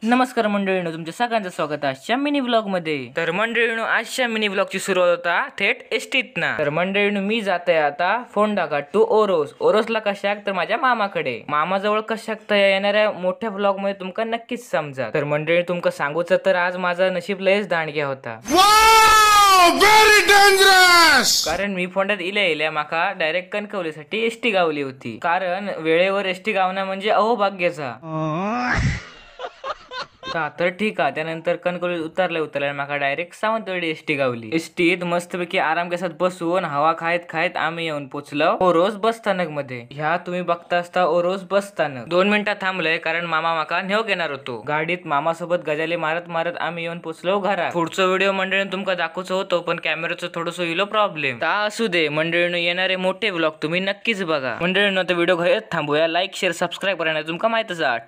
नमस्कार मंडळींनो, तुमच्या सगळ्यांचं स्वागत आहे आजच्या मिनी व्लॉग मध्ये। तर मंडळींनो, आजच्या मिनी व्लॉग ची सुरुवात होता थेट एसटीत ना। तर मंडळींनो, मी जाते आता फोंडा घाट टू ओरोसला कशाक तर माझ्या मामाकडे। मामाजवळ कशाक तर येणाऱ्या मोठ्या व्लॉग मध्ये तुमका नक्कीच समजा। तर मंडळी, तुमका सांगूच तर आज माझा नशीब लयच दांडग्या होता। Very dangerous. कारण मी फोंड्यात इल्या माका डायरेक्ट कणकवलीसाठी एसटी गावली होती। कारण वेळेवर एसटी गावना म्हणजे अहोभाग्याचा। तर ठीक आहे, त्यानंतर कणकवलीत उतरल्या माका डायरेक्ट सावंतवाडी एसटी गावली। एसटीत मस्तपैकी आराम केसात बसून हवा खायत आम्ही येऊन पोचलो ओरोस बस स्थानक मध्ये। ह्या तुम्ही बघता असता ओरोस बस स्थानक। 2 मिनिटात थांबलंय कारण मामा माका नेऊ घेणार होतो। गाडीत मामा सोबत गजाली मारत आम्ही येऊन पोचलो घरात। पुढचा व्हिडिओ मंडळीने तुमका दाखवतो होतो, पण कॅमेराचं थोडंसं इलो प्रॉब्लेम ता असू दे। मंडळीने येणारे मोठे व्लॉग तुम्ही नक्कीच बघा। मंडळीने व्हिडिओ घायत थांबूया। लाईक शेअर सबस्क्राईब करण्यात तुमका माहितच आहे।